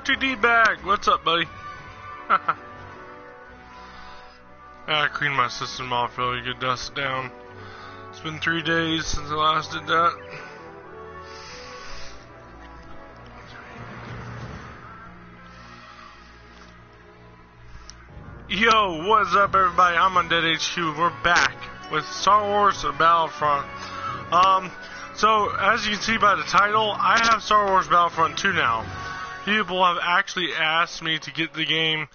RTD bag. What's up, buddy? I cleaned my system off really good, dust down. It's been 3 days since I last did that. Yo, what's up, everybody? I'm Undead HQ. We're back with Star Wars Battlefront. So as you can see by the title, I have Star Wars Battlefront 2 now. People have actually asked me to get the game,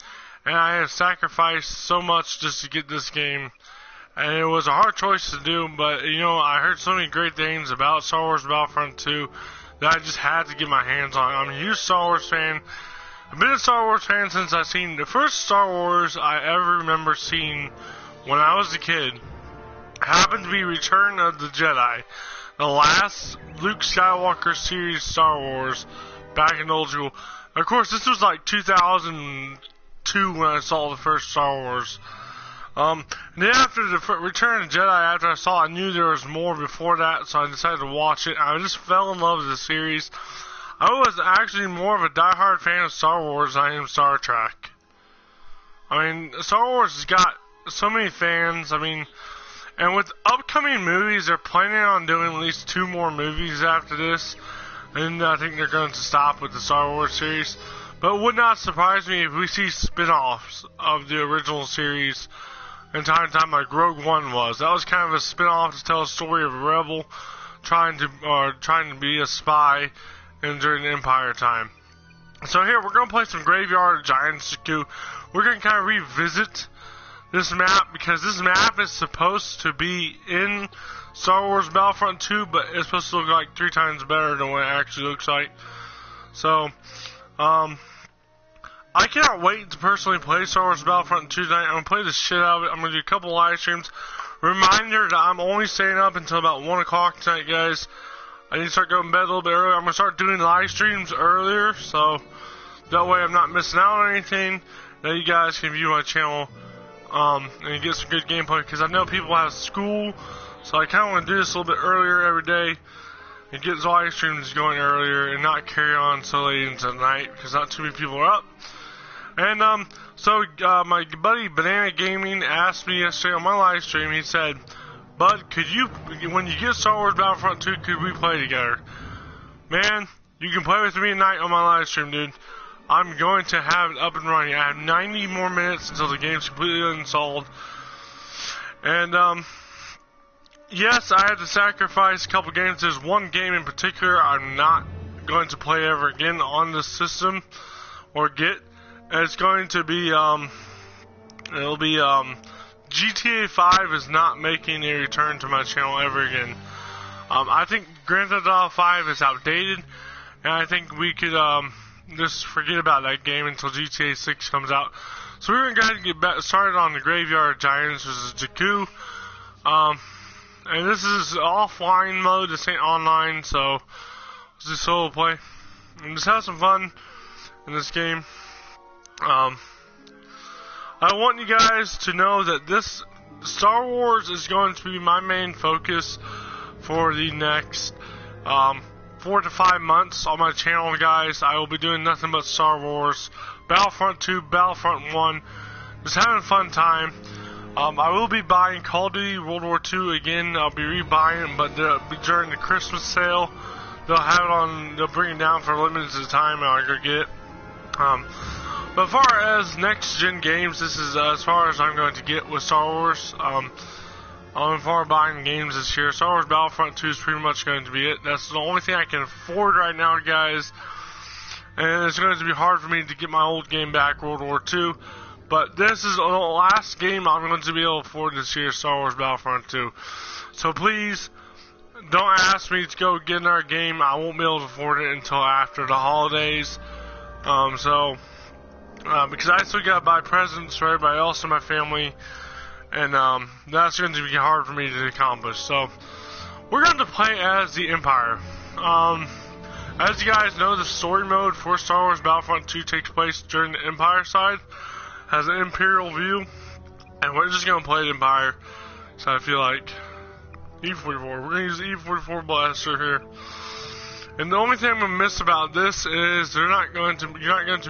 and I have sacrificed so much just to get this game. And it was a hard choice to do, but you know, I heard so many great things about Star Wars Battlefront 2 that I just had to get my hands on it. I'm a huge Star Wars fan. I've been a Star Wars fan since I've seen the first Star Wars I ever remember seeing when I was a kid. Happened to be Return of the Jedi, the last Luke Skywalker series Star Wars back in old school. Of course, this was like 2002 when I saw the first Star Wars. And then after the Return of the Jedi, after I saw it, I knew there was more before that, so I decided to watch it. I just fell in love with the series. I was actually more of a diehard fan of Star Wars than I am Star Trek. I mean, Star Wars has got so many fans. I mean, and with upcoming movies, they're planning on doing at least 2 more movies after this. And I think they're going to stop with the Star Wars series. But it would not surprise me if we see spin-offs of the original series in time to time, like Rogue One was. That was kind of a spin-off to tell a story of a rebel trying to be a spy during the Empire time. So here, we're going to play some Graveyard Giants. We're going to kind of revisit this map, because this map is supposed to be in Star Wars Battlefront 2, but it's supposed to look like 3 times better than what it actually looks like. So, I cannot wait to personally play Star Wars Battlefront 2 tonight. I'm going to play the shit out of it. I'm going to do a couple live streams. Reminder that I'm only staying up until about 1 o'clock tonight, guys. I need to start going to bed a little bit earlier. I'm going to start doing live streams earlier, so that way I'm not missing out on anything. That you guys can view my channel and get some good gameplay, because I know people have school, so I kind of want to do this a little bit earlier every day and get live streams going earlier and not carry on so late into the night, because not too many people are up. And so my buddy Banana Gaming asked me yesterday on my live stream. He said, "Bud, could you, when you get Star Wars Battlefront 2, could we play together?" Man, you can play with me tonight on my live stream, dude. I'm going to have it up and running. I have 90 more minutes until the game's completely installed. And, yes, I had to sacrifice a couple games. There's one game in particular I'm not going to play ever again on this system, or get. And it's going to be, GTA 5 is not making a return to my channel ever again. I think Grand Theft Auto 5 is outdated, and I think we could, just forget about that game until GTA 6 comes out. So we're going to go ahead and get started on the Graveyard Giants versus Jakku. And this is offline mode, this ain't online, so it's just solo play. And just have some fun in this game. I want you guys to know that this Star Wars is going to be my main focus for the next 4 to 5 months on my channel, guys. I will be doing nothing but Star Wars, Battlefront 2, Battlefront 1, just having a fun time. I will be buying Call of Duty World War II again. I'll be rebuying it, but during the Christmas sale, they'll have it on, they'll bring it down for a limited time, and I'll go get it. But as far as next gen games, this is as far as I'm going to get with Star Wars. As far as buying games this year, Star Wars Battlefront 2 is pretty much going to be it. That's the only thing I can afford right now, guys. And it's going to be hard for me to get my old game back, World War II. But this is the last game I'm going to be able to afford this year, Star Wars Battlefront 2. So please, don't ask me to go get another game. I won't be able to afford it until after the holidays. Because I still got to buy presents for everybody else in my family. And that's going to be hard for me to accomplish. So we're going to play as the Empire. As you guys know, the story mode for Star Wars Battlefront 2 takes place during the Empire side. Has an Imperial view. And we're just going to play the Empire. So I feel like E44. We're going to use the E44 blaster here. And the only thing I'm gonna miss about this is you're not going to be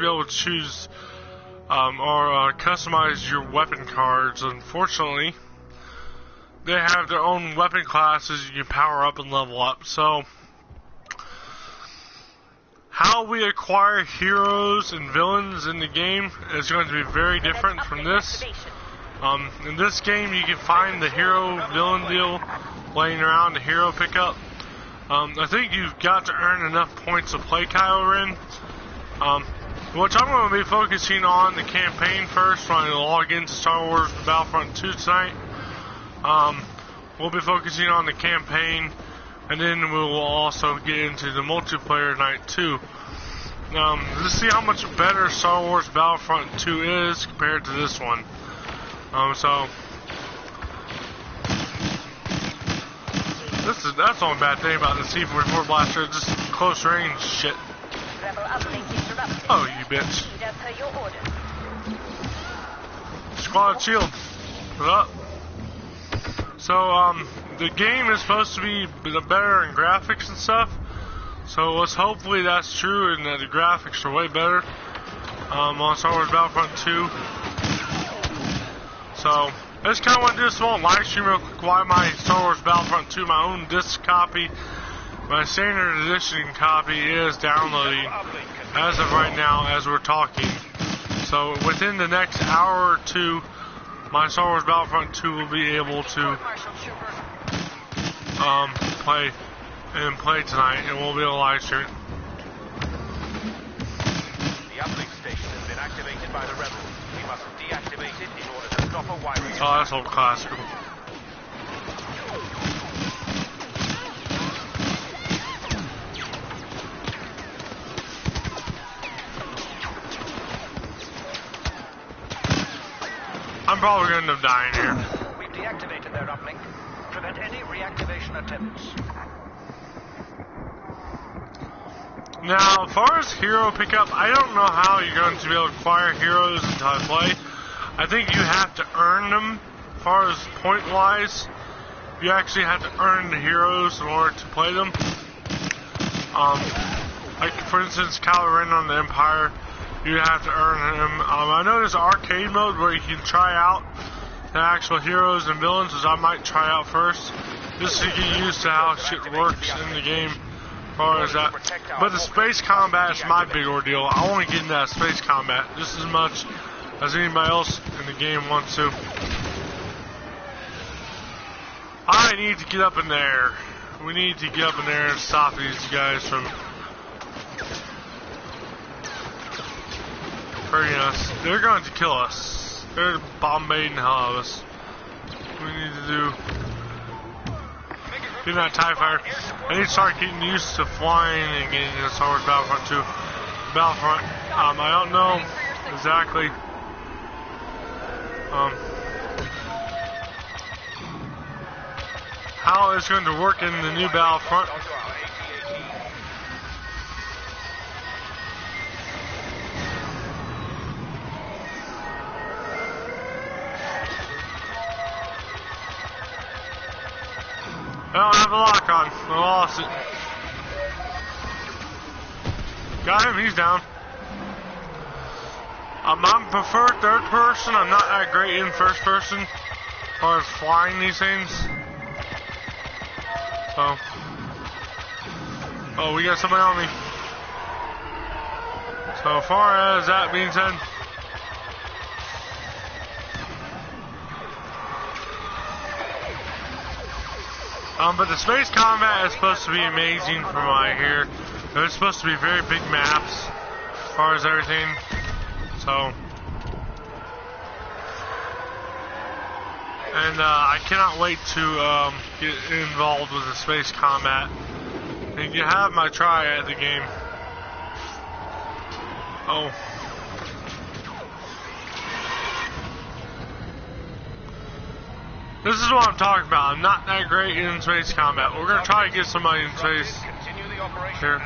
able to choose or customize your weapon cards. Unfortunately, they have their own weapon classes you can power up and level up. So, how we acquire heroes and villains in the game is going to be very different from this. In this game, you can find the hero-villain deal laying around, the hero pickup. I think you've got to earn enough points to play Kylo Ren. Which I'm going to be focusing on the campaign first when I log into Star Wars Battlefront 2 tonight. We'll be focusing on the campaign, and then we will also get into the multiplayer night too. Let's see how much better Star Wars Battlefront 2 is compared to this one. So that's the only bad thing about the C-44 blaster, just close range shit. Oh, you bitch. Squad shield. What up? So, the game is supposed to be better in graphics and stuff. So hopefully that's true and that the graphics are way better on Star Wars Battlefront 2. So, I just kind of want to do a small live stream real quick why my Star Wars Battlefront 2, my own disc copy, my standard edition copy is downloading as of right now as we're talking. So within the next hour or two, my Star Wars Battlefront 2 will be able to play tonight, and we'll be able to live stream. The uplink station has been activated by the rebels. We must deactivate it in order to stop a wiring. Oh, that's old classical. I'm probably going to end up dying here. We've deactivated their uplink. Prevent any reactivation attempts. Now, as far as hero pickup, I don't know how you're going to be able to acquire heroes until I play. I think you have to earn them. As far as point-wise, you actually have to earn the heroes in order to play them. Like, for instance, Kylo Ren on the Empire, you have to earn him. I know there's an arcade mode where you can try out the actual heroes and villains, which I might try out first, just to get used to how shit works in the game. As far as that, but the space combat is my big ordeal. I want to get into that space combat just as much as anybody else in the game wants to. I need to get up in there. We need to get up in there and stop these guys from hurting us. They're going to kill us. They're bombarding the hell out of us. We need to do. Getting that TIE fighter. I need to start getting used to flying and getting into Star Wars Battlefront 2. Battlefront. I don't know exactly. How it's going to work in the new Battlefront. I don't have a lock on. I lost it. Got him, he's down. I prefer third person. I'm not that great in first person as far as flying these things. So. Oh, we got somebody on me. So far as that being said. But the space combat is supposed to be amazing from what I hear. It's supposed to be very big maps as far as everything. So, and I cannot wait to get involved with the space combat. And you have my try at the game. Oh. This is what I'm talking about. I'm not that great in space combat. We're gonna try to get somebody in space here.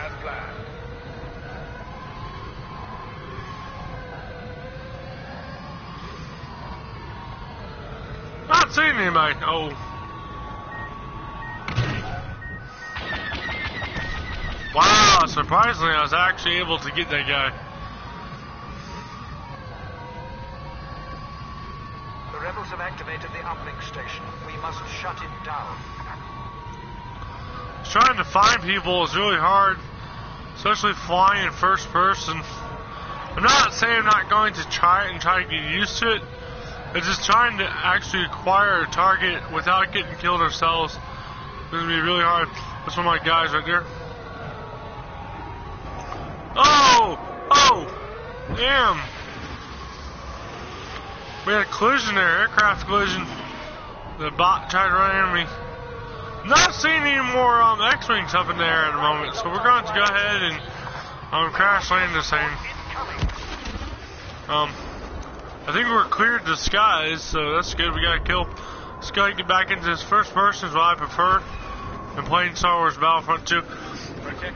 Not seeing anybody. Oh. Wow, surprisingly, I was actually able to get that guy. The rebels have activated the uplink station. We must shut it down. Trying to find people is really hard, especially flying in first person. I'm not saying I'm not going to try it and try to get used to it. It's just trying to actually acquire a target without getting killed ourselves. It's going to be really hard. That's one of my guys right there. Oh! Oh! Damn! We had a collision there, aircraft collision. The bot tried to run into me. Not seeing any more X-Wings up in the air at the moment, so we're going to go ahead and crash land this thing. I think we're cleared the skies, so that's good. We got a kill. Let's go ahead and get back into this first person, is what I prefer. And playing Star Wars Battlefront 2.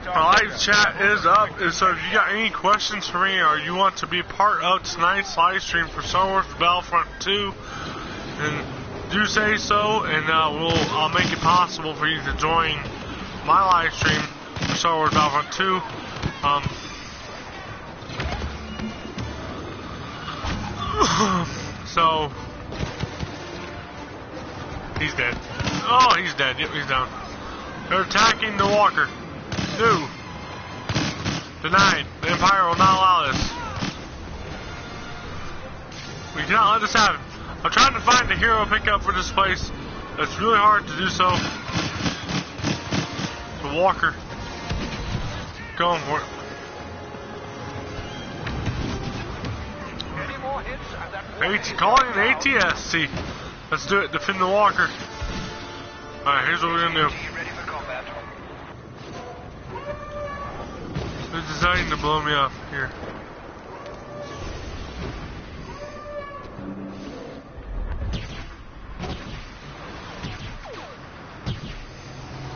Our live chat is up, so if you got any questions for me or you want to be part of tonight's live stream for Star Wars Battlefront 2, then do say so, and I'll make it possible for you to join my live stream for Star Wars Battlefront 2. So he's dead. Oh, he's dead. Yep, he's down. They're attacking the walker. No. Denied. The Empire will not allow this. We cannot let this happen. I'm trying to find a hero pickup for this place. It's really hard to do so. The walker. Going for it. Calling an ATSC. Let's do it. Defend the walker. Alright, here's what we're gonna do. They're deciding to blow me up here.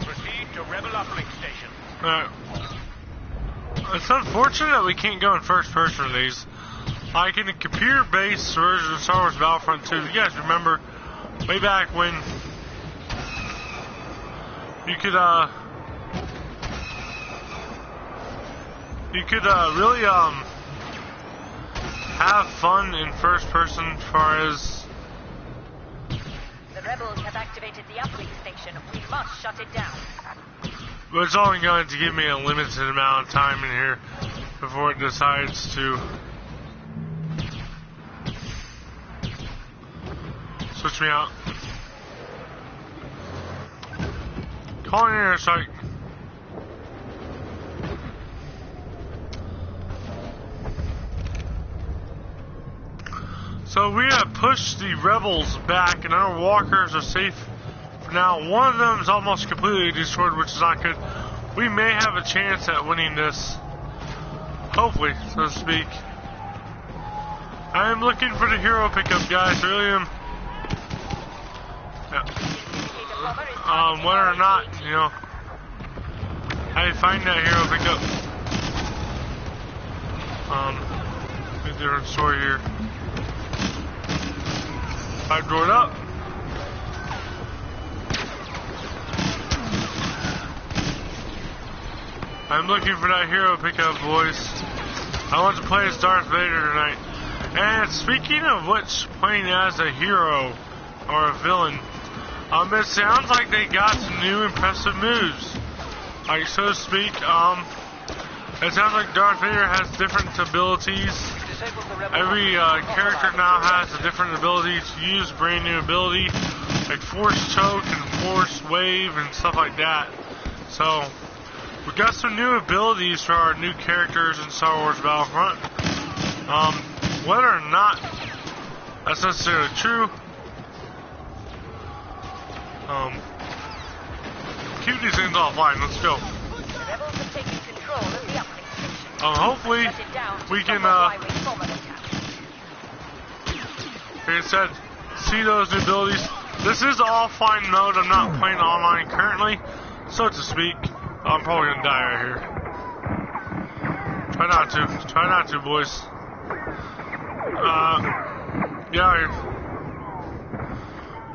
Proceed to Rebel uplink station. Alright. It's unfortunate that we can't go in first person with these. Like in the computer-based version of Star Wars Battlefront 2, you guys remember way back when you could really have fun in first person as far as the rebels have activated the uplink station. We must shut it down. But it's only going to give me a limited amount of time in here before it decides to switch me out. Calling airstrike. So we have pushed the rebels back, and our walkers are safe for now. One of them is almost completely destroyed, which is not good. We may have a chance at winning this. Hopefully, so to speak. I am looking for the hero pickup, guys. I really am. Yeah. Whether or not, you know, how you find that hero pickup. A different story here. Pipe droid up. I'm looking for that hero pickup, boys. I want to play as Darth Vader tonight. And speaking of which, playing as a hero or a villain, it sounds like they got some new impressive moves. Like, so to speak, it sounds like Darth Vader has different abilities. Every character now has a different ability to use, brand new ability, like Force Choke and Force Wave and stuff like that. So, we got some new abilities for our new characters in Star Wars Battlefront. Whether or not that's necessarily true, keep these things offline. Let's go. Hopefully we can, like I said, see those new abilities. This is offline mode. I'm not playing online currently, so to speak. I'm probably gonna die right here. Try not to. Try not to, boys. Yeah,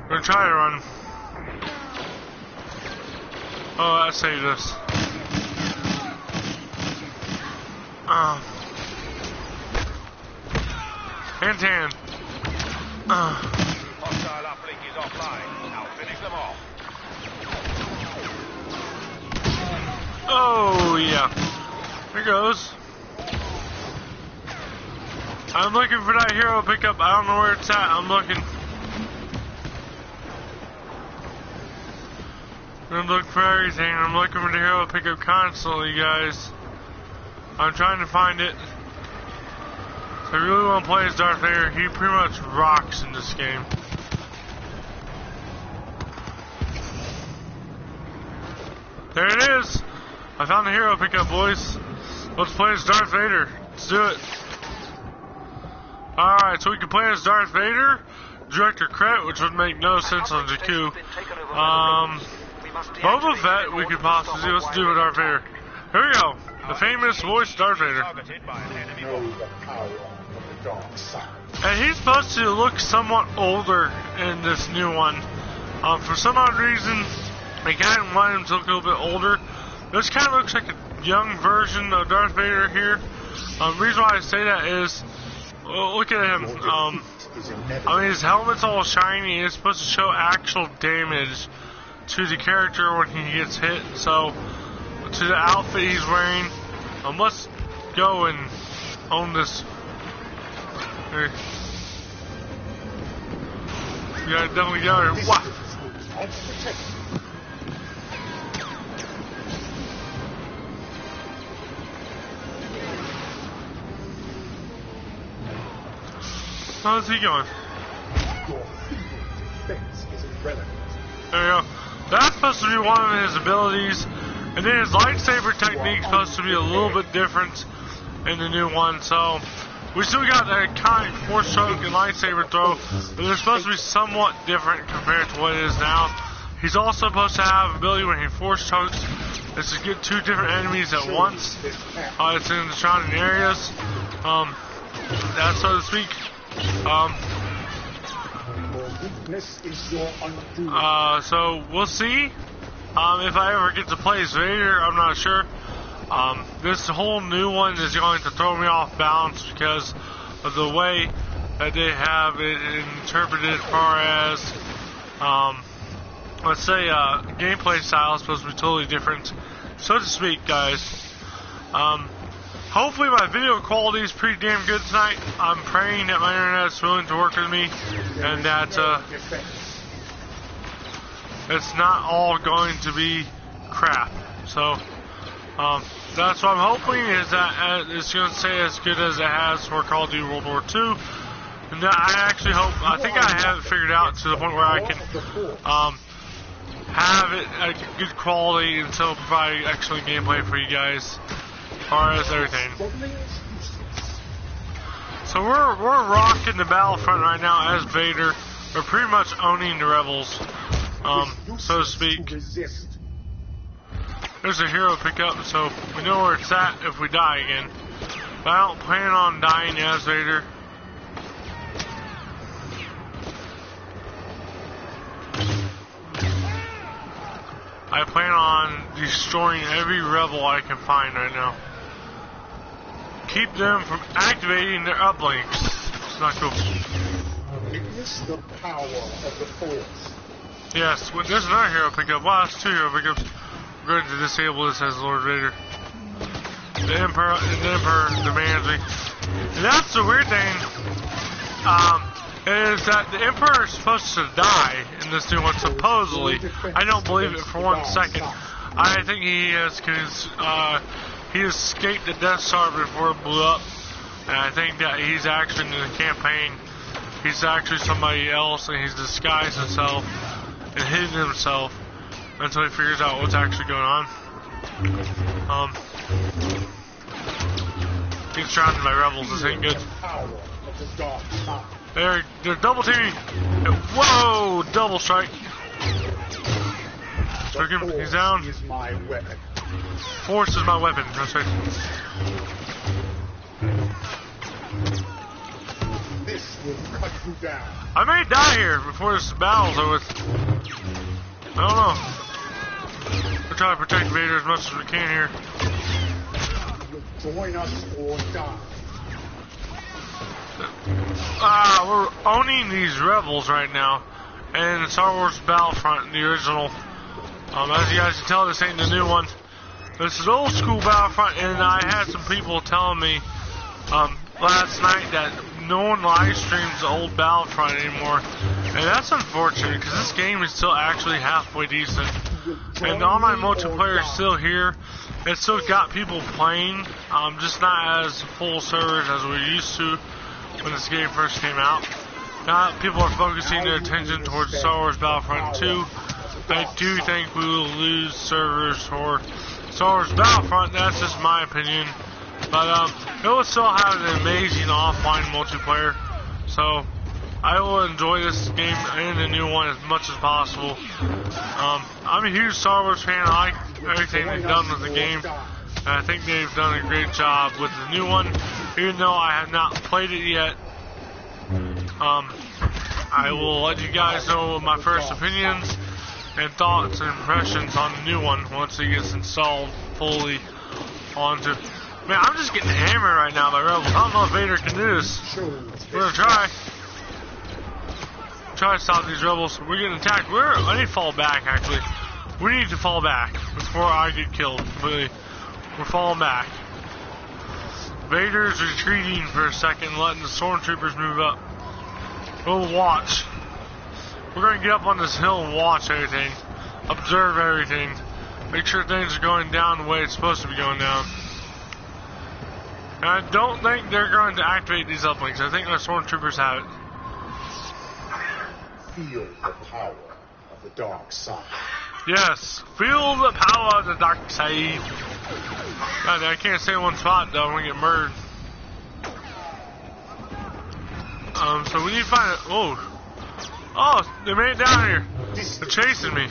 we're gonna try to run. Oh, I saved us. Hand to hand. Hostile uplink is offline. Now finish them off. Oh, yeah. There goes. I'm looking for that hero pickup. I don't know where it's at. I'm looking. I'm looking for everything. I'm looking for the hero pickup constantly, guys. I'm trying to find it. So I really want to play as Darth Vader. He pretty much rocks in this game. There it is. I found the hero pickup, boys. Let's play as Darth Vader. Let's do it. Alright, so we can play as Darth Vader, Director Kret, which would make no sense on Jakku. Boba Fett, we could possibly do. Let's do it, Darth Vader. Here we go. The famous voice Darth Vader. And he's supposed to look somewhat older in this new one. For some odd reason, they kind of want him to look a little bit older. This kind of looks like a young version of Darth Vader here. The reason why I say that is, well, look at him. I mean, his helmet's all shiny. It's supposed to show actual damage to the character when he gets hit. So, to the outfit he's wearing, let's go and own this. Here. You gotta definitely get out of here. Wow. How's he going? There we go. That's supposed to be one of his abilities. And then his lightsaber technique is supposed to be a little bit different in the new one. So, we still got that kind of force choke and lightsaber throw, but they're supposed to be somewhat different compared to what it is now. He's also supposed to have ability when he force chokes is to get two different enemies at once. It's in the surrounding areas. That's so to speak. So we'll see if I ever get to play as Vader. I'm not sure. This whole new one is going to throw me off balance because of the way that they have it interpreted as far as let's say gameplay style is supposed to be totally different, so to speak, guys. Hopefully my video quality is pretty damn good tonight. I'm praying that my internet's willing to work with me and that it's not all going to be crap. So that's what I'm hoping, is that it's going to stay as good as it has for Call of Duty World War II. And I actually hope, I think I have it figured out to the point where I can have it at good quality and still provide excellent gameplay for you guys. As far as everything. So we're rocking the Battlefront right now as Vader. We're pretty much owning the rebels, so to speak. There's a hero pickup, so we know where it's at if we die again. But I don't plan on dying as Vader. I plan on destroying every rebel I can find right now. Keep them from activating their uplinks. It's not cool. Witness the power of the Force. Yes, well, there's another hero pickup. Wow, that's two hero pickups. We're going to disable this as Lord Vader. The Emperor demands me. And that's the weird thing. Is that the Emperor is supposed to die in this new one, supposedly. I don't believe it for 1 second. I think he has, he escaped the Death Star before it blew up. And I think that he's actually in the campaign. He's actually somebody else, and he's disguised himself and hidden himself until he figures out what's actually going on. He's surrounded by rebels. This ain't good. They're double teaming. Whoa! Double strike. Took him. He's down. Force is my weapon. That's right. This will cut you down. I may die here before this battle's over with. I don't know. We're trying to protect Vader as much as we can here. Join us or die. We're owning these rebels right now, and Star Wars Battlefront, the original. As you guys can tell, this ain't the new one. This is old school Battlefront, and I had some people telling me last night that no one live streams the old Battlefront anymore, and that's unfortunate because this game is still actually halfway decent. And the online multiplayer is still here. It's still got people playing, just not as full servers as we used to when this game first came out. Now people are focusing their attention towards Star Wars Battlefront 2. I do think we will lose servers for Star Wars Battlefront. That's just my opinion. But it will still have an amazing offline multiplayer. So I will enjoy this game and the new one as much as possible. I'm a huge Star Wars fan. I like everything they've done with the game. And I think they've done a great job with the new one. Even though I have not played it yet, I will let you guys know my first opinions and thoughts and impressions on the new one once it gets installed fully onto. Man, I'm just getting hammered right now by rebels. I don't know if Vader can do this. We're gonna try. Try to stop these rebels. We're getting attacked. I need to fall back, actually. We need to fall back before I get killed completely. We're falling back. Vader's retreating for a second, letting the stormtroopers move up. We'll watch. We're going to get up on this hill and watch everything. Observe everything. Make sure things are going down the way it's supposed to be going down. And I don't think they're going to activate these uplinks. I think our stormtroopers have it. Feel the power of the dark side. Yes, feel the power of the dark side. God, I can't stay in one spot though. I'm gonna get murdered. So we need to find it. Oh, they made it down here. They're chasing me.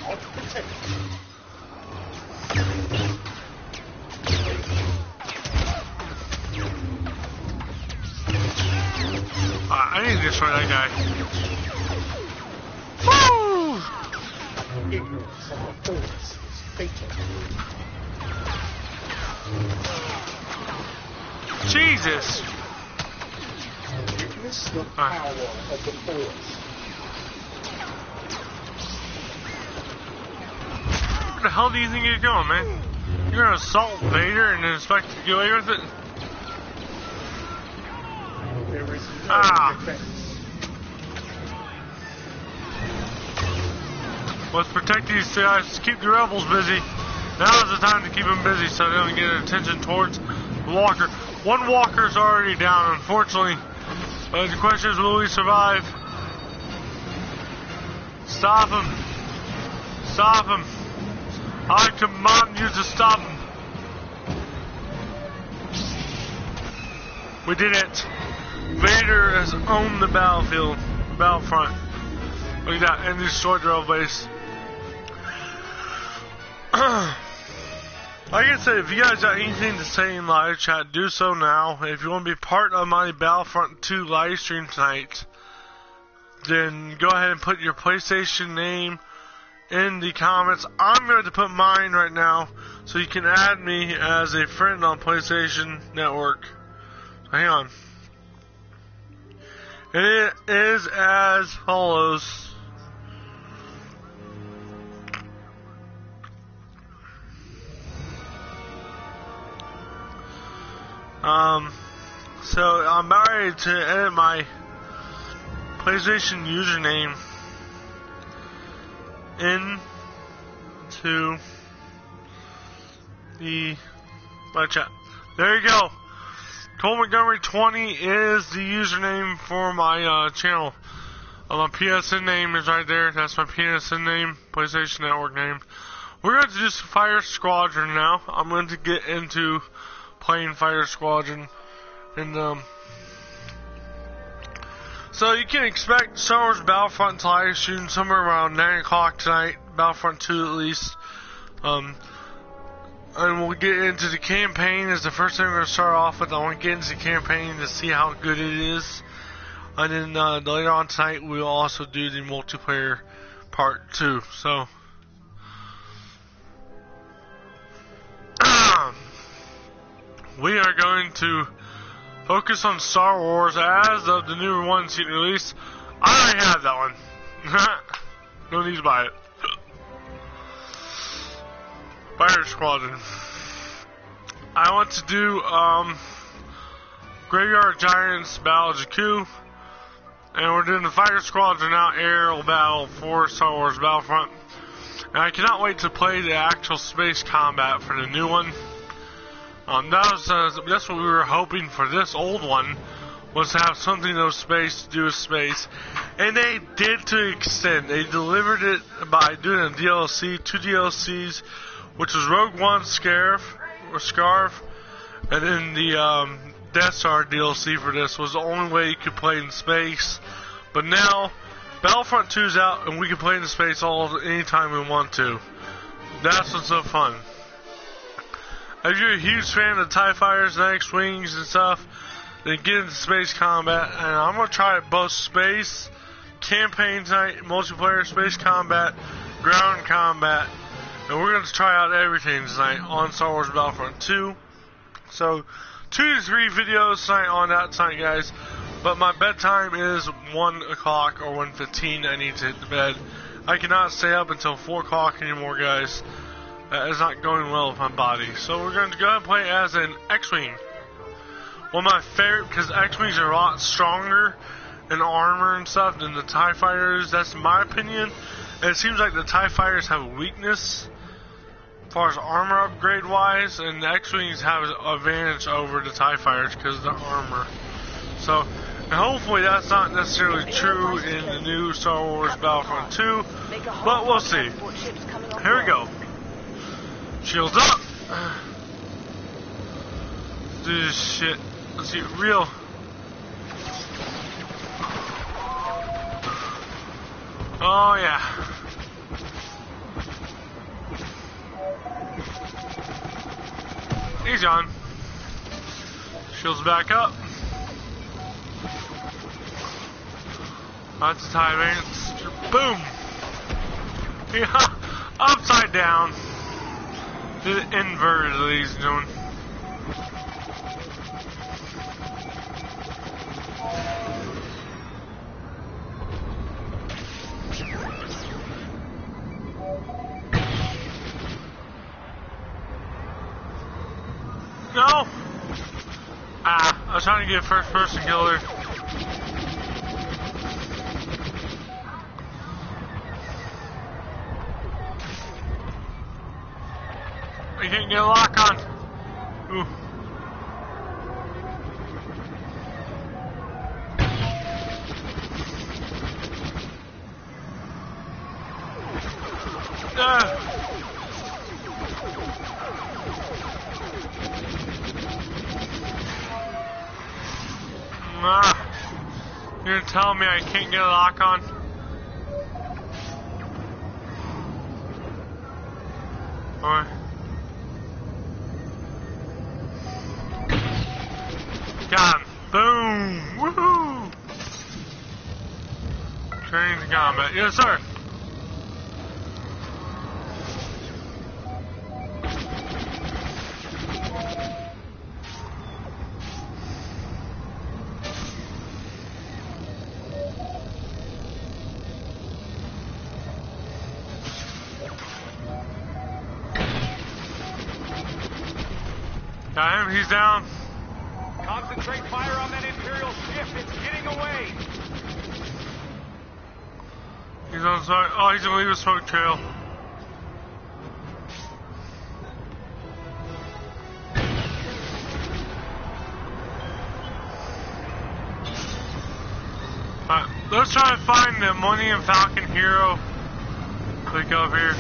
I need to destroy that guy. Woo! Ignorance of the force is fatal. Jesus! Witness the power of the force. Where the hell do you think you're going, man? You're gonna assault Vader and expect to get away with it? There is no defense. Let's protect these guys. Keep the rebels busy. Now is the time to keep them busy so they don't get attention towards the walker. One walker's already down, unfortunately. But the question is, will we survive? Stop him. Stop him. I command you to stop him. We did it. Vader has owned the battlefield, Battlefront. Look at that, and destroyed the rebel base. Like I said, if you guys got anything to say in live chat, do so now. If you want to be part of my Battlefront 2 live stream tonight, then go ahead and put your PlayStation name in the comments. I'm going to put mine right now, so you can add me as a friend on PlayStation Network. So hang on. It is as follows. So I'm about ready to edit my PlayStation username into the live chat. There you go. Cole Montgomery 20 is the username for my channel. My PSN name is right there. That's my PSN name, PlayStation Network name. We're going to do some Fire Squadron now. I'm going to get into playing Fire Squadron. And so you can expect Star Wars Battlefront to live stream somewhere around 9 o'clock tonight. Battlefront 2 at least. And we'll get into the campaign as the first thing we're going to start off with. I want to get into the campaign to see how good it is. And then later on tonight we'll also do the multiplayer part 2. So we are going to focus on Star Wars as of the new ones getting released. I already have that one. No need to buy it. Fire Squadron. I want to do Graveyard Giants Battle of Jakku. And we're doing the Fighter Squadron out aerial battle for Star Wars Battlefront. And I cannot wait to play the actual space combat for the new one. That's what we were hoping for this old one, was to have something of space to do with space. And they did to extend. They delivered it by doing a DLC, 2 DLCs, which was Rogue One Scarf, and then the Death Star DLC for this was the only way you could play in space. But now, Battlefront 2 is out, and we can play in space anytime we want to. That's what's so fun. If you're a huge fan of TIE Fighters and X-Wings and stuff, then get into space combat. And I'm going to try both space campaign tonight, multiplayer space combat, ground combat. And we're going to try out everything tonight on Star Wars Battlefront 2. So, 2 to 3 videos tonight on that tonight, guys. But my bedtime is 1 o'clock or 1:15. I need to hit the bed. I cannot stay up until 4 o'clock anymore, guys. It's not going well with my body. So we're going to go ahead and play as an X-Wing. One of my favorite, because X-Wings are a lot stronger in armor and stuff than the TIE Fighters. That's my opinion. And it seems like the TIE Fighters have a weakness as far as armor upgrade wise, and the X-Wings have an advantage over the TIE Fighters because of the armor. So, and hopefully that's not necessarily true in the new Star Wars Battlefront 2, but we'll see. Here we go. Shields up. Let's do this shit. Let's get real. Oh yeah. Easy on. Shields back up. That's a TIE advance. Boom. Yeah. Upside down. The inverted, ladies and gentlemen. No! I was trying to get a first person killer. I can't get a lock on. Ooh. You're telling me I can't get a lock on? Alright. Got him. Boom! Woohoo! Training to combat. Yes, sir. Got him. He's down. Concentrate fire on that Imperial ship. It's getting away. He's on side. Oh, he's gonna leave a smoke trail. Alright, let's try to find the Millennium Falcon hero. Click up here.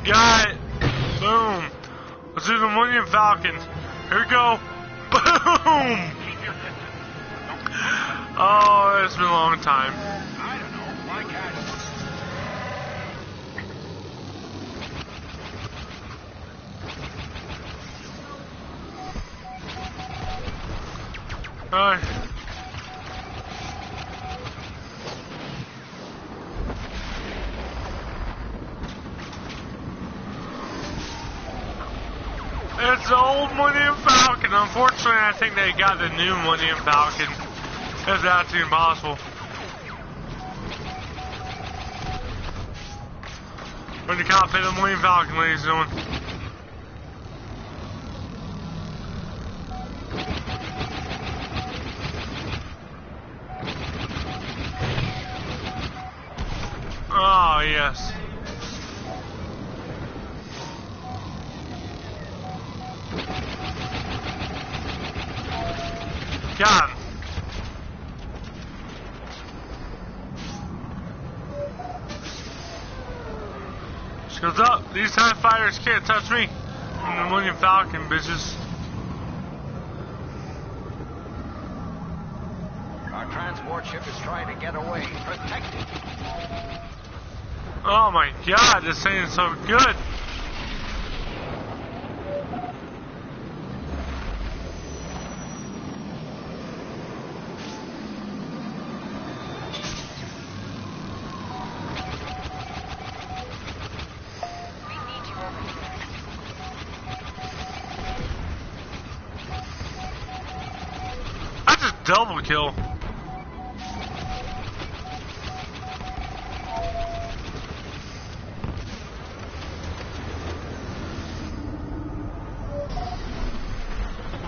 Got it. Boom. Let's do the Millennium Falcon. Here we go. Boom. Oh, it's been a long time. I don't know. Why can't Alright. It's the old Millennium Falcon. Unfortunately, I think they got the new Millennium Falcon. If that's even possible. When the cockpit of the Millennium Falcon, ladies and gentlemen. Oh, yes. Got him. Shields up. These TIE fighters can't touch me. I'm the Millennium Falcon, bitches. Our transport ship is trying to get away. Protect it. Oh my god, this thing is so good. That's a double kill.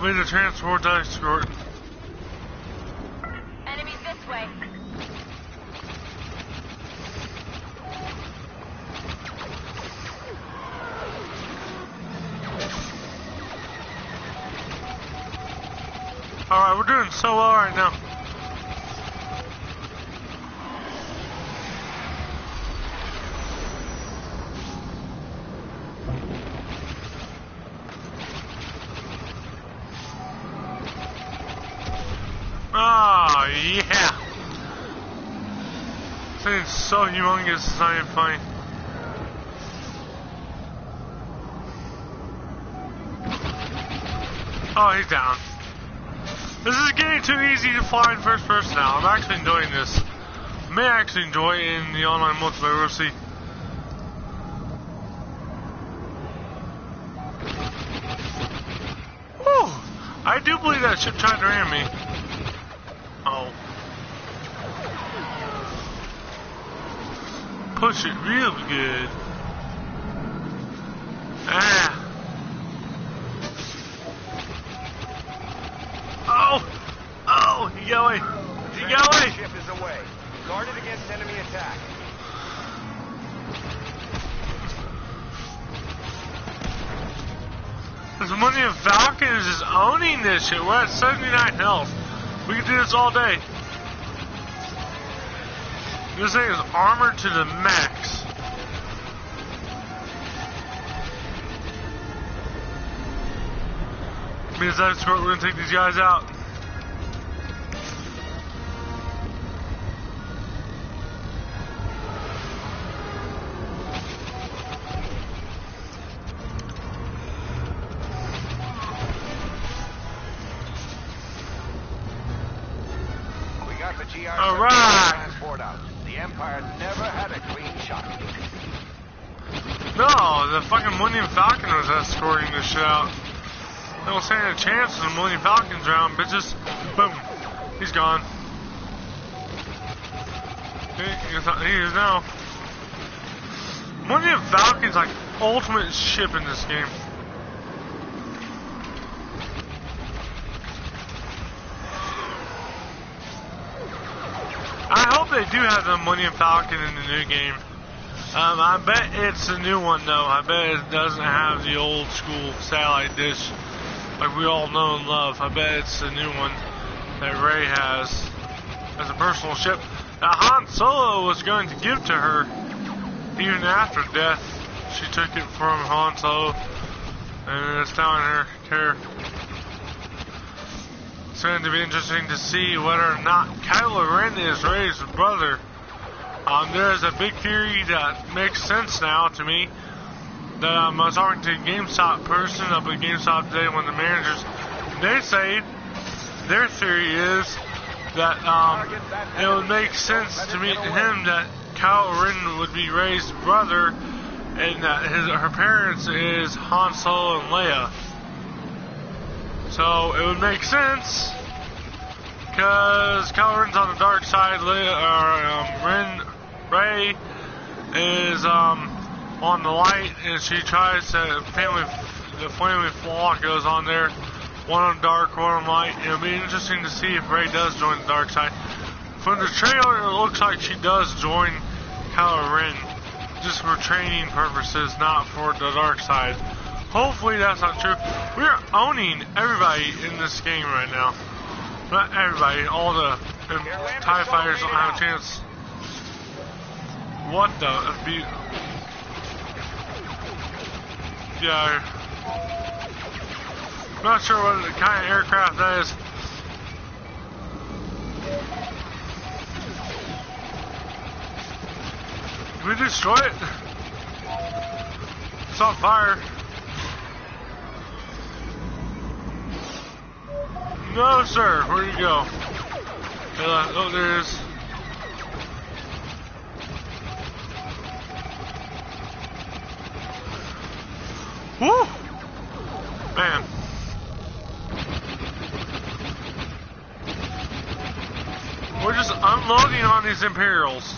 Way to transport to escort. Enemies this way. Alright, we're doing so well right now. Oh, yeah. This thing's so humongous, it's not even funny. Oh, he's down. This is getting too easy to fly in first person now. I'm actually enjoying this. I may actually enjoy it in the online multiplayer, we'll see. Whew! I do believe that ship tried to ram me. Oh. Push it real good. Ah. Oh, he got away. He got away. Ship is away. Guarded against enemy attack. This Millennium Falcon is just owning this shit. We're at 79 health. We can do this all day. This thing is armored to the max. Means that's where we're gonna take these guys out. Alright! Transport out. The Empire never had a clean shot. No, the fucking Millennium Falcon was escorting this shit out. They don't stand a chance when the Millennium Falcon's around, bitches. Boom. He's gone. He is now. Millennium Falcon's like ultimate ship in this game. I hope they do have the Millennium Falcon in the new game. I bet it's the new one though. I bet it doesn't have the old school satellite dish like we all know and love. I bet it's the new one that Rey has as a personal ship that Han Solo was going to give to her even after death. She took it from Han Solo and it's now in her care. It's going to be interesting to see whether or not Kylo Ren is Rey's brother. There's a big theory that makes sense now to me. That I was talking to a GameStop person up at GameStop today, one of the managers. They say their theory is that it would make sense to meet him that Kylo Ren would be Rey's brother, and that her parents is Han Solo and Leia. So it would make sense because Kylo Ren's on the dark side, Rey is on the light, and she tries to the family flaw goes on there. One on dark, one on light. It'll be interesting to see if Rey does join the dark side. From the trailer, it looks like she does join Kylo Ren, just for training purposes, not for the dark side. Hopefully that's not true. We're owning everybody in this game right now. Not everybody, all the TIE fighters don't have a chance. What the? Yeah. I'm not sure what kind of aircraft that is. Did we destroy it? It's on fire. No, sir. Where'd you go? Oh, there it is. Woo! Man. We're just unloading on these Imperials.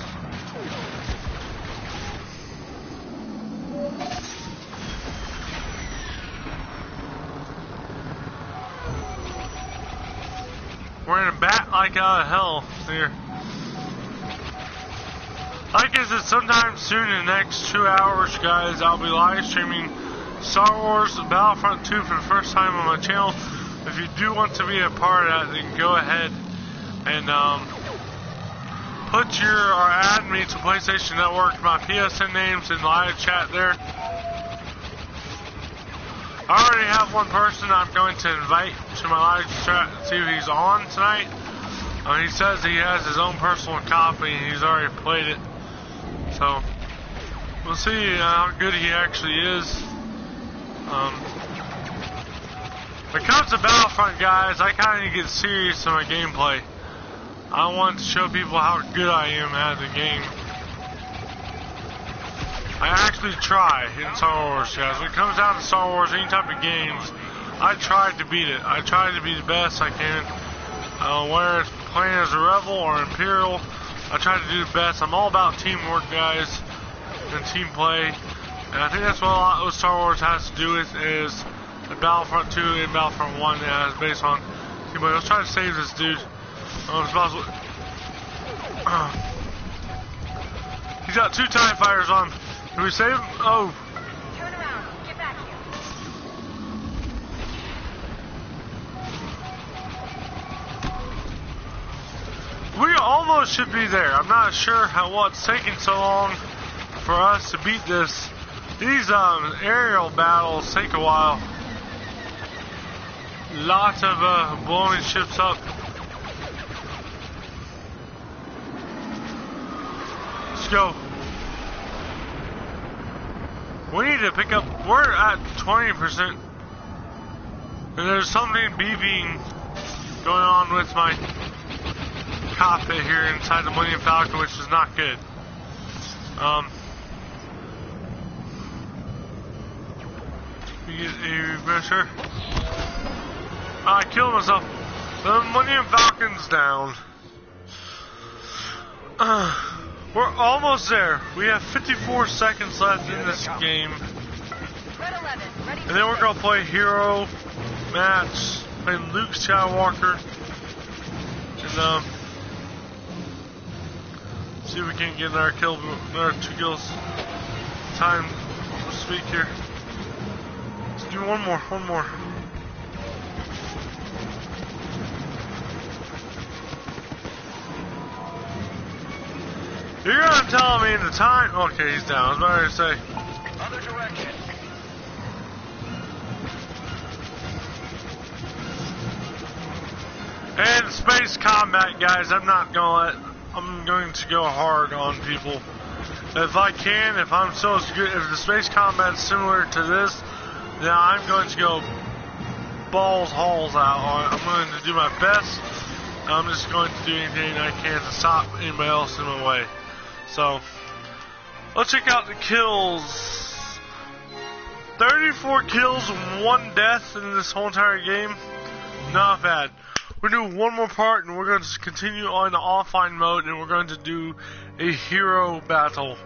We're in a bat like out of hell here. Like I said, sometime soon in the next 2 hours, guys, I'll be live streaming Star Wars Battlefront 2 for the first time on my channel. If you do want to be a part of that, then go ahead and add me to PlayStation Network, my PSN names in live chat there. I already have one person I'm going to invite to my live chat and see if he's on tonight. He says he has his own personal copy and he's already played it. So, we'll see how good he actually is. When it comes to Battlefront, guys, I kind of get serious in my gameplay. I want to show people how good I am at the game. I actually try in Star Wars, guys. When it comes down to Star Wars, any type of games, I try to beat it. I try to be the best I can. Whether it's playing as a Rebel or Imperial, I try to do the best. I'm all about teamwork, guys, and team play. And I think that's what a lot of Star Wars has to do with is the Battlefront 2 and Battlefront 1 that is based on teamplay. Let's try to save this dude. He's got 2 TIE fighters on him. Can we save him? Oh. Turn around. Get back here. We almost should be there. I'm not sure what's taking so long for us to beat this. These aerial battles take a while. Lots of blowing ships up. Let's go. We need to pick up. We're at 20%. And there's something beeping going on with my cockpit here inside the Millennium Falcon, which is not good. Sure. I killed myself. The Millennium Falcon's down. We're almost there. We have 54 seconds left in this game. And then we're going to play hero match, playing Luke Skywalker. And see if we can get another 2 kills. Time to speak here. Let's do one more. You're gonna tell me the time? Okay, he's down. I was about to say. Other direction. And space combat, guys. I'm going to go hard on people. If I can, if I'm so good, if the space combat's similar to this, then I'm going to go balls hauls out on it. I'm going to do my best. I'm just going to do anything I can to stop anybody else in my way. So, let's check out the kills. 34 kills, 1 death in this whole entire game. Not bad. We're doing one more part, and we're going to continue on the offline mode, and we're going to do a hero battle.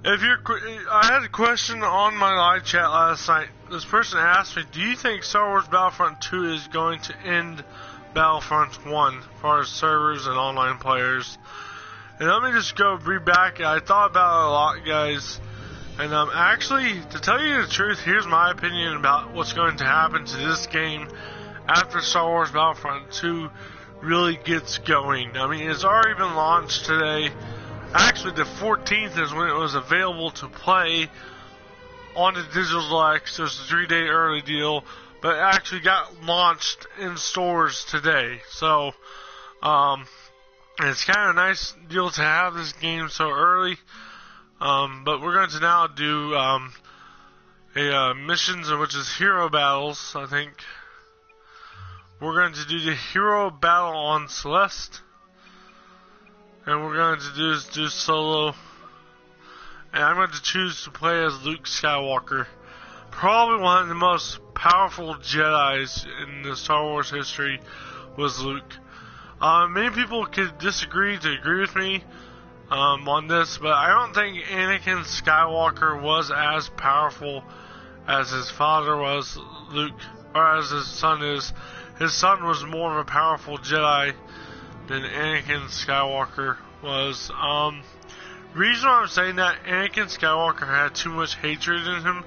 I had a question on my live chat last night. This person asked me, do you think Star Wars Battlefront 2 is going to end Battlefront 1 as far as servers and online players? And let me just go read back. I thought about it a lot, guys. And actually, to tell you the truth, here's my opinion about what's going to happen to this game after Star Wars Battlefront 2 really gets going. I mean, it's already been launched today. Actually, the 14th is when it was available to play on the Digital Deluxe. There's a 3-day early deal, but it actually got launched in stores today. So, it's kind of a nice deal to have this game so early. But we're going to now do missions, which is hero battles, I think. We're going to do the hero battle on Celeste. And we're going to do solo. And I'm going to choose to play as Luke Skywalker. Probably one of the most powerful Jedis in the Star Wars history was Luke. Many people could disagree to agree with me on this, but I don't think Anakin Skywalker was as powerful as his father was, Luke, or as his son is. His son was more of a powerful Jedi than Anakin Skywalker was. Reason why I'm saying that, Anakin Skywalker had too much hatred in him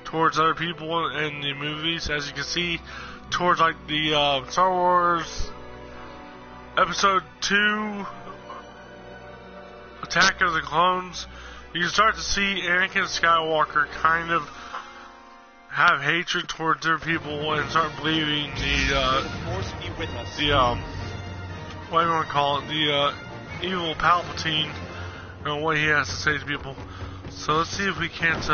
towards other people in the movies, as you can see, towards like the Star Wars Episode 2 Attack of the Clones. You can start to see Anakin Skywalker kind of have hatred towards their people and start believing what do you want to call it, the evil Palpatine and what he has to say to people. So let's see if we can't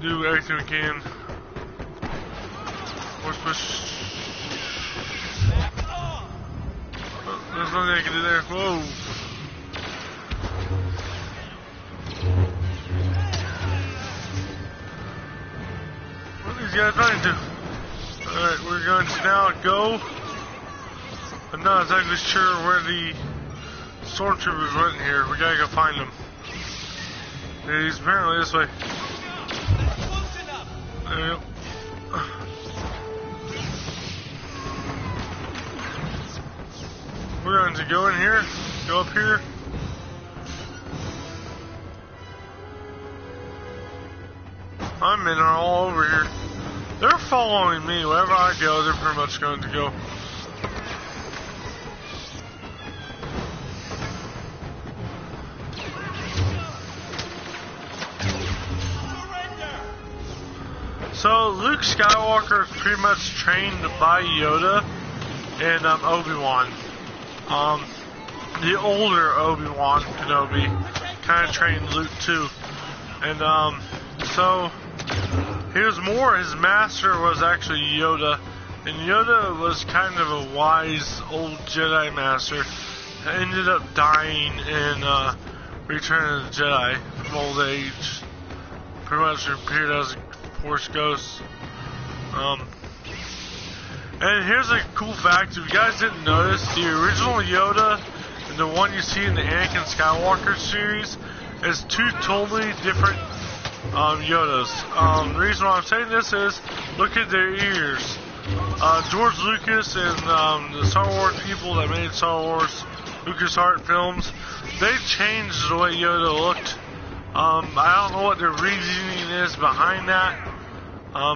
do everything we can. Force push. Oh, there's nothing I can do there. Whoa. What are these guys running to? Alright, we're going to now go. I'm not exactly sure where the stormtroopers went here. We gotta go find them. Yeah, he's apparently this way. There we go. We're going to go in here, go up here. My men are all over here. They're following me. Wherever I go, they're pretty much going to go. So, Luke Skywalker is pretty much trained by Yoda and Obi-Wan. The older Obi-Wan Kenobi kind of trained Luke too. And so his master was actually Yoda. And Yoda was kind of a wise old Jedi master that ended up dying in Return of the Jedi from old age. Pretty much appeared as a Force ghost. And here's a cool fact, if you guys didn't notice, the original Yoda and the one you see in the Anakin Skywalker series is two totally different Yodas. The reason why I'm saying this is, look at their ears. George Lucas and the Star Wars people that made Star Wars LucasArts films, they changed the way Yoda looked. I don't know what their reasoning is behind that.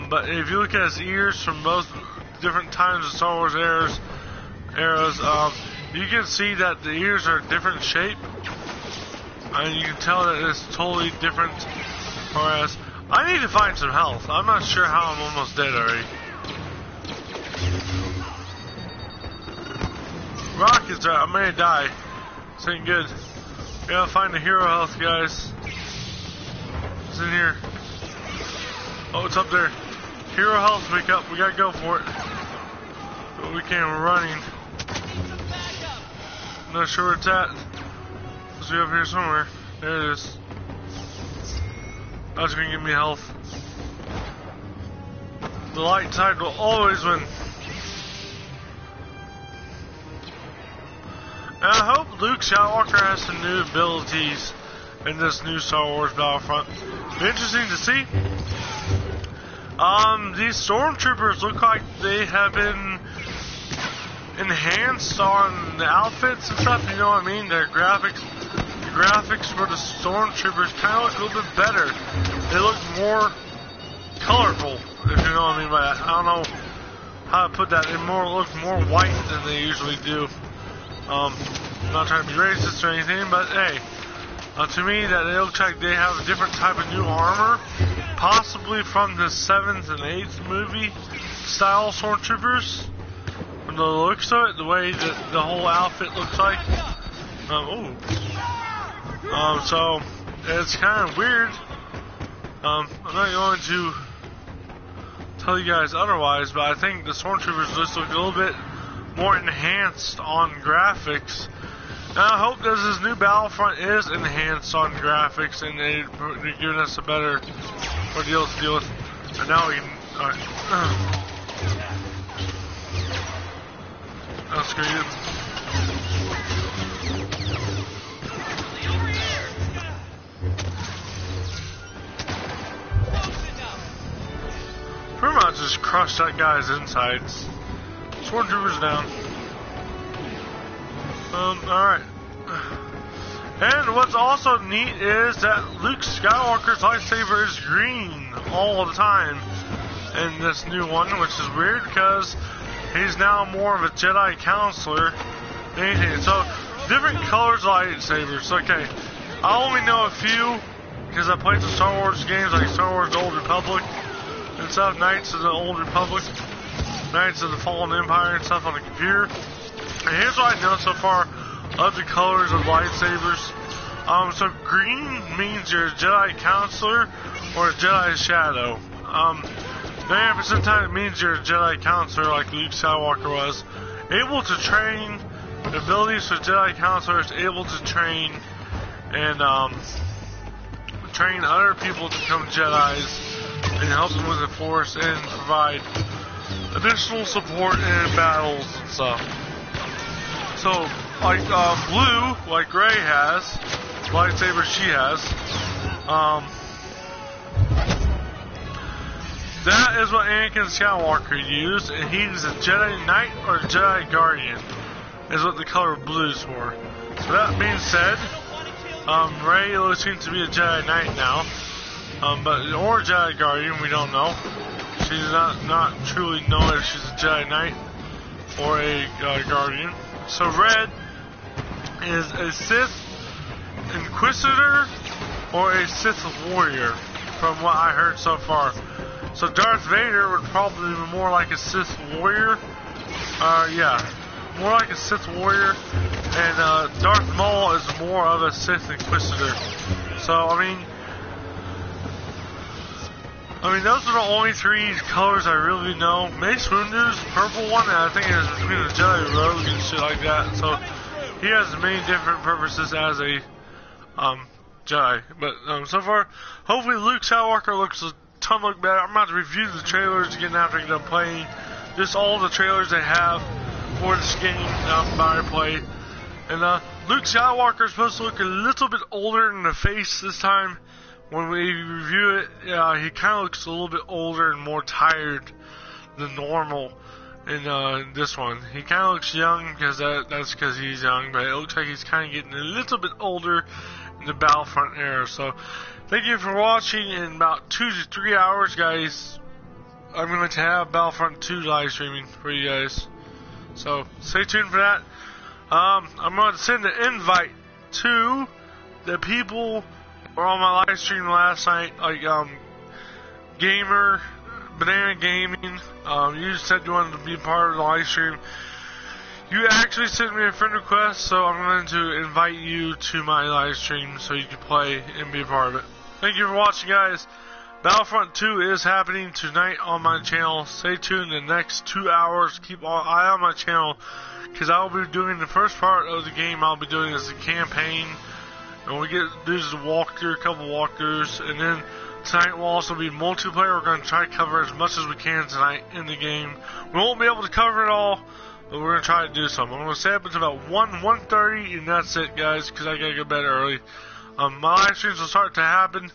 But if you look at his ears from both different times of Star Wars eras, you can see that the ears are a different shape. And you can tell that it's totally different. Whereas, I need to find some health. I'm not sure how I'm almost dead already. Rockets are, I may die. This ain't good. Gotta find the hero health, guys. It's in here. Oh, it's up there. Hero health pickup. We gotta go for it. But we can't. We're running. Not sure where it's at. It's up here somewhere. There it is. That's gonna give me health. The light side will always win. And I hope Luke Skywalker has some new abilities in this new Star Wars Battlefront. Be interesting to see. These stormtroopers look like they have been enhanced on the outfits and stuff, you know what I mean? The graphics for the stormtroopers kind of look a little bit better. They look more colorful, if you know what I mean by that. I don't know how to put that. They look more white than they usually do. I'm not trying to be racist or anything, but hey, to me that it looks like they have a different type of new armor, possibly from the 7th and 8th movie style stormtroopers. From the looks of it, the way that the whole outfit looks like. So it's kind of weird. I'm not going to tell you guys otherwise, but I think the stormtroopers just look a little bit more enhanced on graphics. And I hope that this new Battlefront is enhanced on graphics and they're giving us a better ordeal to deal with. And now we can. Alright. That's great. Pretty much just crushed that guy's insides. Stormtroopers down. Alright. And what's also neat is that Luke Skywalker's lightsaber is green all the time in this new one, which is weird because he's now more of a Jedi counselor than anything. So, different colors of lightsabers. Okay, I only know a few because I played some Star Wars games like Star Wars The Old Republic and stuff, Knights of the Old Republic, Knights of the Fallen Empire and stuff on the computer. And here's what I know so far of the colors of lightsabers. So green means you're a Jedi counselor or a Jedi shadow. 90% of the time it means you're a Jedi counselor like Luke Skywalker was. Able to train, the abilities for Jedi counselors, able to train and train other people to become Jedis and help them with the Force and provide additional support in battles and stuff. So, like Blue, like Rey has, lightsaber she has, that is what Anakin Skywalker used, and he's a Jedi Knight or a Jedi Guardian, is what the color blue is for. So that being said, Rey seems to be a Jedi Knight now, or Jedi Guardian, we don't know. She's not truly known if she's a Jedi Knight or a Guardian. So red is a Sith Inquisitor or a Sith Warrior, from what I heard so far. So Darth Vader would probably be more like a Sith Warrior. Yeah, more like a Sith Warrior. And Darth Maul is more of a Sith Inquisitor. So, I mean, those are the only three colors I really know. Mace Windu's purple one, and I think it is between the Jedi Rogue and shit like that. So, he has many different purposes as a Jedi. But so far, hopefully Luke Skywalker looks a ton better. I'm about to review the trailers again after I get done playing. Just all the trailers they have for this game I'm about to play. And Luke Skywalker is supposed to look a little bit older in the face this time. When we review it, he kind of looks a little bit older and more tired than normal in this one. He kind of looks young because that's because he's young, but it looks like he's kind of getting a little bit older in the Battlefront era. So, thank you for watching. In about 2 to 3 hours, guys, I'm going to have Battlefront 2 live streaming for you guys. So, stay tuned for that. I'm going to send an invite to the people who were on my live stream last night, like Gamer, Banana Gaming. You said you wanted to be part of the live stream. You actually sent me a friend request, so I'm going to invite you to my live stream so you can play and be a part of it. Thank you for watching, guys. Battlefront 2 is happening tonight on my channel. Stay tuned the next 2 hours. Keep an eye on my channel, because I will be doing the first part of the game. I'll be doing is the campaign, and we get there's a walkthrough, a couple walkthroughs, and then tonight will also be multiplayer. We're going to try to cover as much as we can tonight in the game. We won't be able to cover it all, but we're going to try to do something. I'm going to stay up until about 1:30, and that's it, guys, because I got to go to bed early. My live streams will start to happen.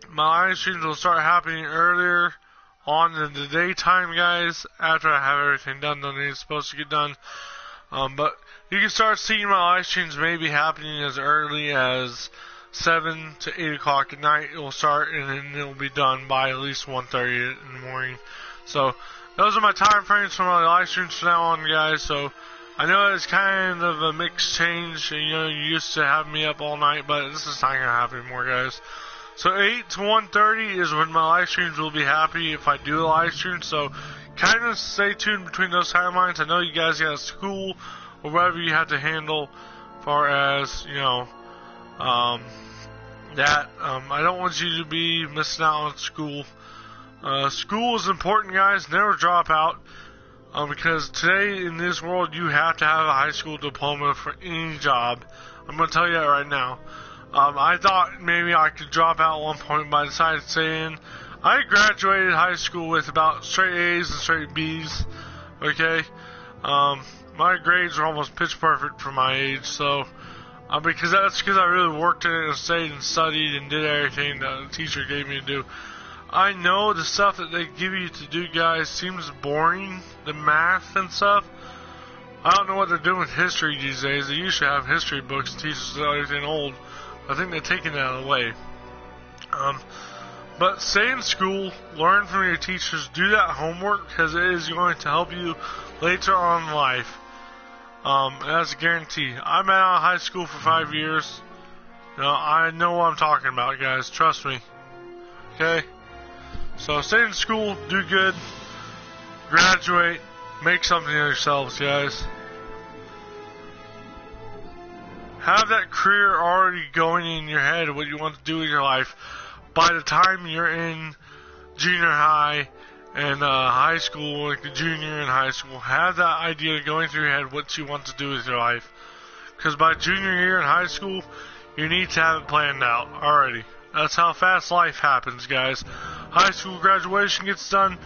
My live streams will start happening earlier on in the daytime, guys, after I have everything done that it's supposed to get done. But you can start seeing my live streams maybe happening as early as 7 to 8 o'clock at night. It will start, and then it will be done by at least 1:30 in the morning. So those are my time frames for my live streams from now on, guys. So I know it's kind of a mixed change. You know, you used to have me up all night, but this is not going to happen anymore, guys. So 8 to 1:30 is when my live streams will be happy if I do a live stream. So kind of stay tuned between those timelines. I know you guys got school or whatever you have to handle as far as, you know, that. I don't want you to be missing out on school. School is important, guys. Never drop out. Because today in this world you have to have a high school diploma for any job. I'm going to tell you that right now. I thought maybe I could drop out at one point, but I decided to stay in. I graduated high school with about straight A's and straight B's. Okay? My grades were almost pitch perfect for my age, so because I really worked in it and stayed and studied and did everything that the teacher gave me to do. I know the stuff that they give you to do, guys, seems boring, the math and stuff. I don't know what they're doing with history these days. They used to have history books to teach us everything old. I think they're taking that away. But stay in school, learn from your teachers, do that homework, because it is going to help you later on in life. That's a guarantee. I've been out of high school for 5 years. You know, I know what I'm talking about, guys. Trust me. Okay? So stay in school, do good, graduate, make something of yourselves, guys. Have that career already going in your head, what you want to do with your life. By the time you're in junior high and high school, like the junior and high school, have that idea going through your head what you want to do with your life. Because by junior year in high school, you need to have it planned out already. That's how fast life happens, guys. High school graduation gets done,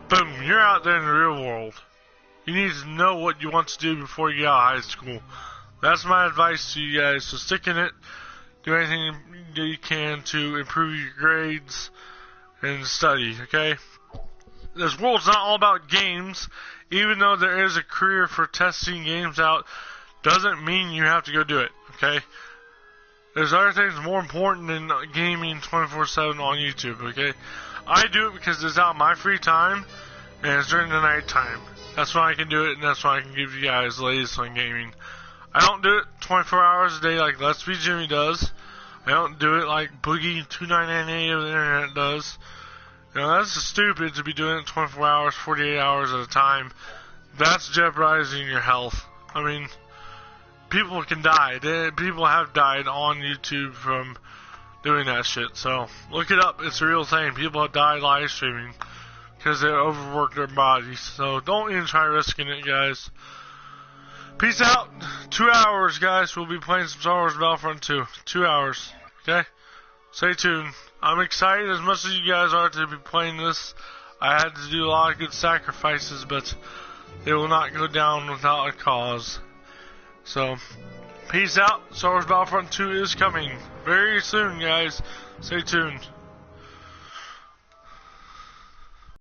boom, you're out there in the real world. You need to know what you want to do before you get out of high school. That's my advice to you guys. So stick in it. Do anything that you can to improve your grades and study, okay? This world's not all about games. Even though there is a career for testing games out, doesn't mean you have to go do it, okay? There's other things more important than gaming 24/7 on YouTube, okay? I do it because it's out my free time, and it's during the night time. That's when I can do it, and that's when I can give you guys the latest on gaming. I don't do it 24 hours a day like Let's Be Jimmy does. I don't do it like Boogie2998 of the internet does. You know, that's stupid to be doing it 24 hours, 48 hours at a time. That's jeopardizing your health. I mean, people can die. People have died on YouTube from doing that shit. So look it up. It's a real thing. People have died live streaming because they overwork their bodies. So don't even try risking it, guys. Peace out. 2 hours, guys. We'll be playing some Star Wars Battlefront 2. 2 hours. Okay? Stay tuned. I'm excited as much as you guys are to be playing this. I had to do a lot of good sacrifices, but they will not go down without a cause. So, peace out. Star Wars Battlefront 2 is coming very soon, guys. Stay tuned.